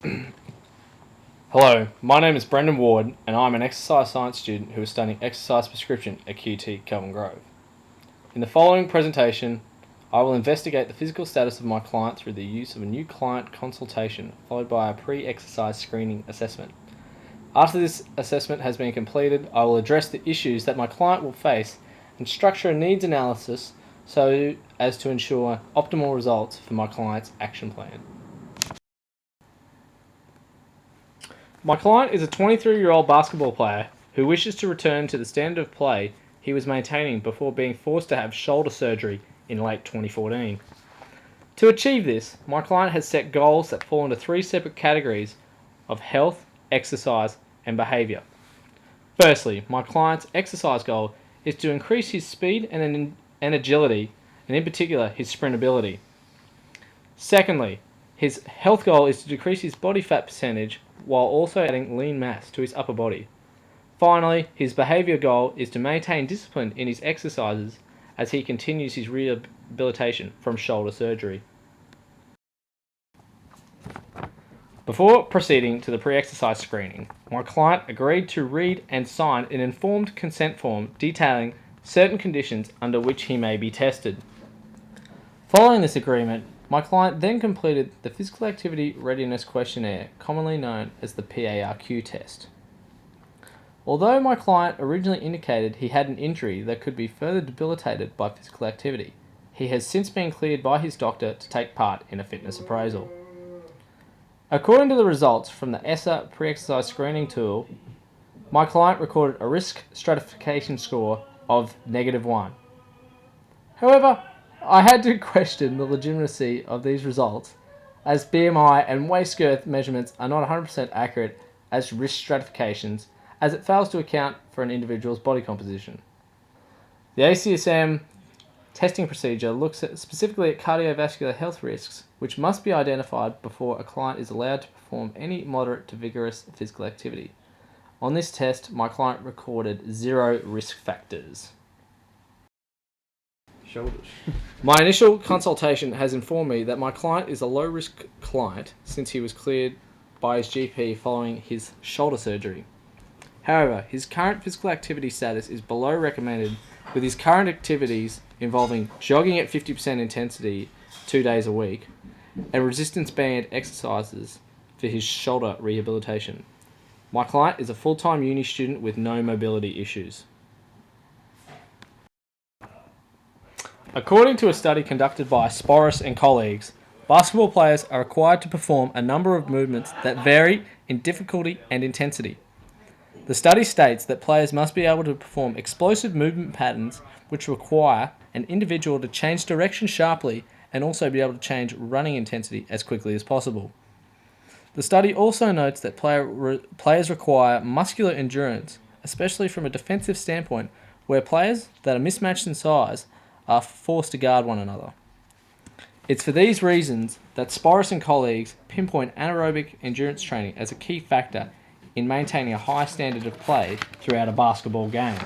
Hello, my name is Brendan Ward and I'm an exercise science student who is studying exercise prescription at QT Kelvin Grove. In the following presentation, I will investigate the physical status of my client through the use of a new client consultation followed by a pre-exercise screening assessment. After this assessment has been completed, I will address the issues that my client will face and structure a needs analysis so as to ensure optimal results for my client's action plan. My client is a 23-year-old basketball player who wishes to return to the standard of play he was maintaining before being forced to have shoulder surgery in late 2014. To achieve this, my client has set goals that fall into three separate categories of health, exercise, and behaviour. Firstly, my client's exercise goal is to increase his speed and agility, and in particular his sprint ability. Secondly, his health goal is to decrease his body fat percentage while also adding lean mass to his upper body. Finally, his behaviour goal is to maintain discipline in his exercises as he continues his rehabilitation from shoulder surgery. Before proceeding to the pre-exercise screening, my client agreed to read and sign an informed consent form detailing certain conditions under which he may be tested. Following this agreement, my client then completed the Physical Activity Readiness Questionnaire, commonly known as the PARQ test. Although my client originally indicated he had an injury that could be further debilitated by physical activity, he has since been cleared by his doctor to take part in a fitness appraisal. According to the results from the ESSA pre-exercise screening tool, my client recorded a risk stratification score of -1. However, I had to question the legitimacy of these results, as BMI and waist girth measurements are not 100% accurate as risk stratifications, as it fails to account for an individual's body composition. The ACSM testing procedure looks specifically at cardiovascular health risks, which must be identified before a client is allowed to perform any moderate to vigorous physical activity. On this test, my client recorded 0 risk factors. Shoulders. My initial consultation has informed me that my client is a low-risk client since he was cleared by his GP following his shoulder surgery. However, his current physical activity status is below recommended, with his current activities involving jogging at 50% intensity 2 days a week and resistance band exercises for his shoulder rehabilitation. My client is a full-time uni student with no mobility issues. According to a study conducted by Sporus and colleagues, basketball players are required to perform a number of movements that vary in difficulty and intensity. The study states that players must be able to perform explosive movement patterns which require an individual to change direction sharply and also be able to change running intensity as quickly as possible. The study also notes that players require muscular endurance, especially from a defensive standpoint, where players that are mismatched in size are forced to guard one another. It's for these reasons that Sporus and colleagues pinpoint anaerobic endurance training as a key factor in maintaining a high standard of play throughout a basketball game.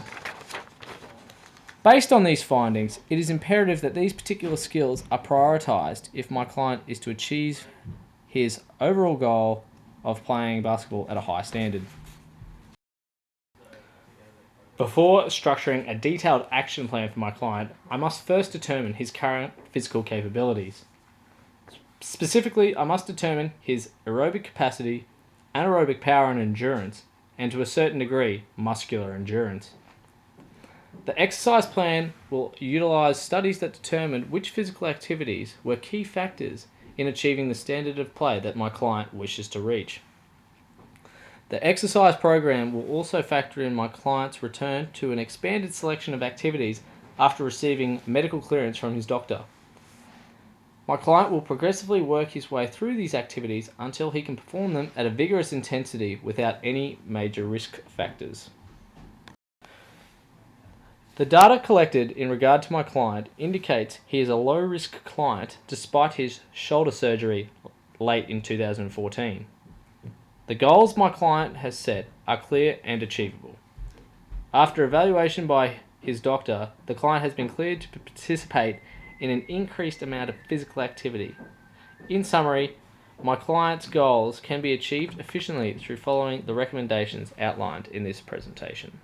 Based on these findings, it is imperative that these particular skills are prioritised if my client is to achieve his overall goal of playing basketball at a high standard. Before structuring a detailed action plan for my client, I must first determine his current physical capabilities. Specifically, I must determine his aerobic capacity, anaerobic power and endurance, and to a certain degree, muscular endurance. The exercise plan will utilise studies that determined which physical activities were key factors in achieving the standard of play that my client wishes to reach. The exercise program will also factor in my client's return to an expanded selection of activities after receiving medical clearance from his doctor. My client will progressively work his way through these activities until he can perform them at a vigorous intensity without any major risk factors. The data collected in regard to my client indicates he is a low-risk client despite his shoulder surgery late in 2014. The goals my client has set are clear and achievable. After evaluation by his doctor, the client has been cleared to participate in an increased amount of physical activity. In summary, My client's goals can be achieved efficiently through following the recommendations outlined in this presentation.